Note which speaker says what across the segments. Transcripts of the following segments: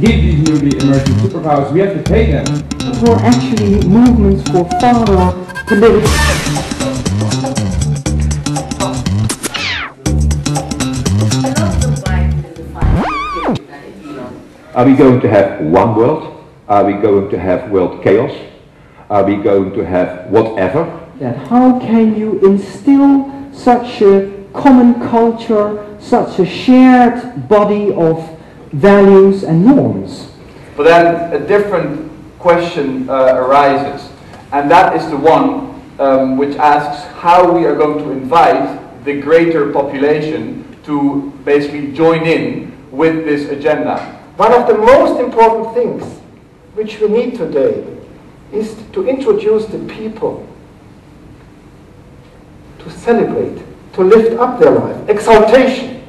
Speaker 1: give these newly emerging superpowers, we have to pay them.
Speaker 2: For actually movements for further political.
Speaker 3: Are we going to have one world? Are we going to have world chaos? Are we going to have whatever?
Speaker 2: That how can you instill such a common culture, such a shared body of values and norms?
Speaker 4: But then a different question arises, and that is the one which asks how we are going to invite the greater population to basically join in with this agenda.
Speaker 5: One of the most important things which we need today is to introduce the people to celebrate, to lift up their life, exaltation.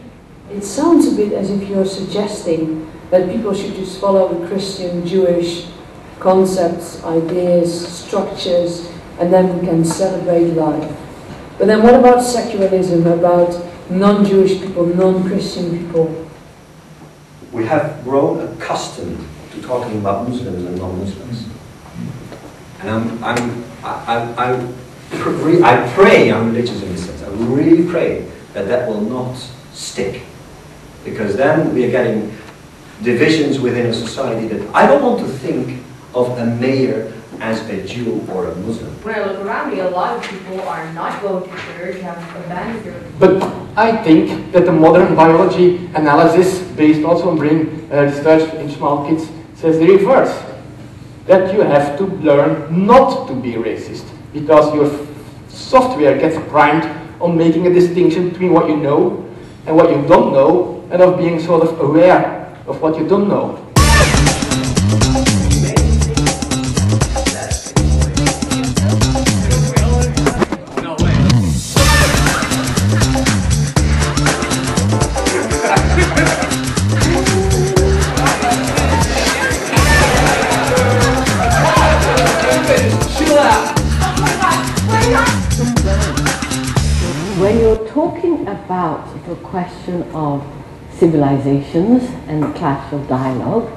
Speaker 6: It sounds a bit as if you're suggesting that people should just follow the Christian, Jewish concepts, ideas, structures, and then we can celebrate life. But then what about secularism, about non-Jewish people, non-Christian people?
Speaker 7: We have grown accustomed to talking about Muslims and non-Muslims. And I pray, I'm religious in this sense, I really pray that will not stick. Because then we are getting divisions within a society that I don't want to think of a mayor as a Jew or a Muslim.
Speaker 8: When I look around me, a lot of people are not going to church, have abandoned their...
Speaker 9: But I think that the modern biology analysis, based also on brain research in small kids, says the reverse. That you have to learn not to be racist, because your software gets primed on making a distinction between what you know and what you don't know, and of being sort of aware of what you don't know.
Speaker 2: When you're talking about the question of civilizations and the clash of dialogue,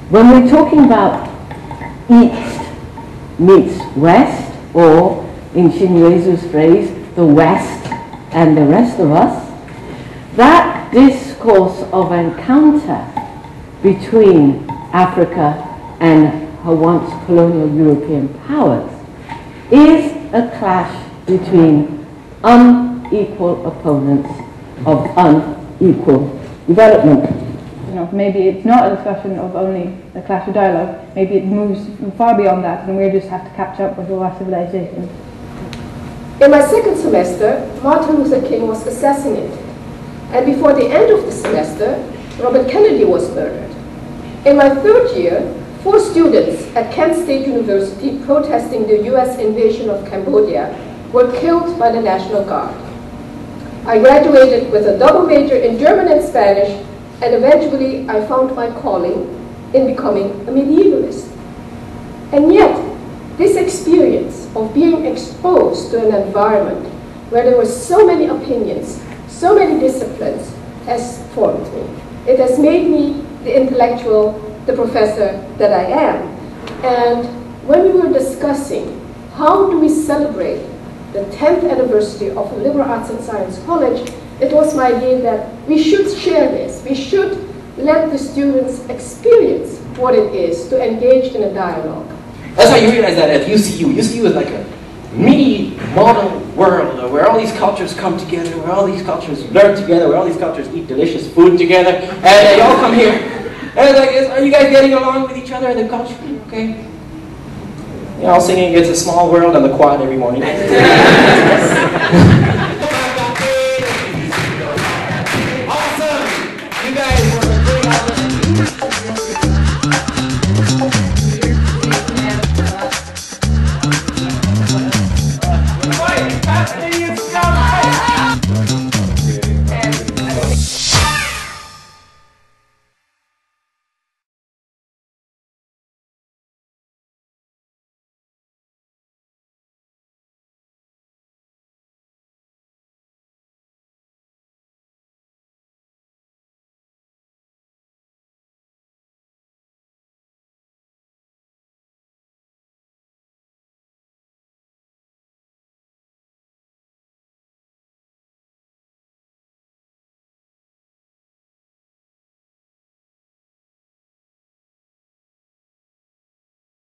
Speaker 2: when we're talking about East meets West, or in Chinyezu's phrase, the West and the rest of us, that discourse of encounter between Africa and her once colonial European powers is a clash between unequal opponents of unequal development.
Speaker 10: You know, maybe it's not a discussion of only a clash of dialogue, maybe it moves far beyond that and we just have to catch up with all our civilizations.
Speaker 11: In my second semester, Martin Luther King was assassinated, and before the end of the semester, Robert Kennedy was murdered. In my third year, 4 students at Kent State University protesting the US invasion of Cambodia were killed by the National Guard. I graduated with a double major in German and Spanish, and eventually I found my calling in becoming a medievalist. And yet, this experience of being exposed to an environment where there were so many opinions, so many disciplines, has formed me. It has made me the intellectual, the professor that I am. And when we were discussing how do we celebrate the 10th anniversary of a liberal arts and science college, it was my idea that we should share this. We should let the students experience what it is to engage in a dialogue.
Speaker 12: That's why you realize that at UCU. UCU is like a mini model world where all these cultures come together, where all these cultures learn together, where all these cultures eat delicious food together, and they all come here. And it's like, are you guys getting along with each other in the culture? Okay. You're all singing It's a Small World on the quad every morning.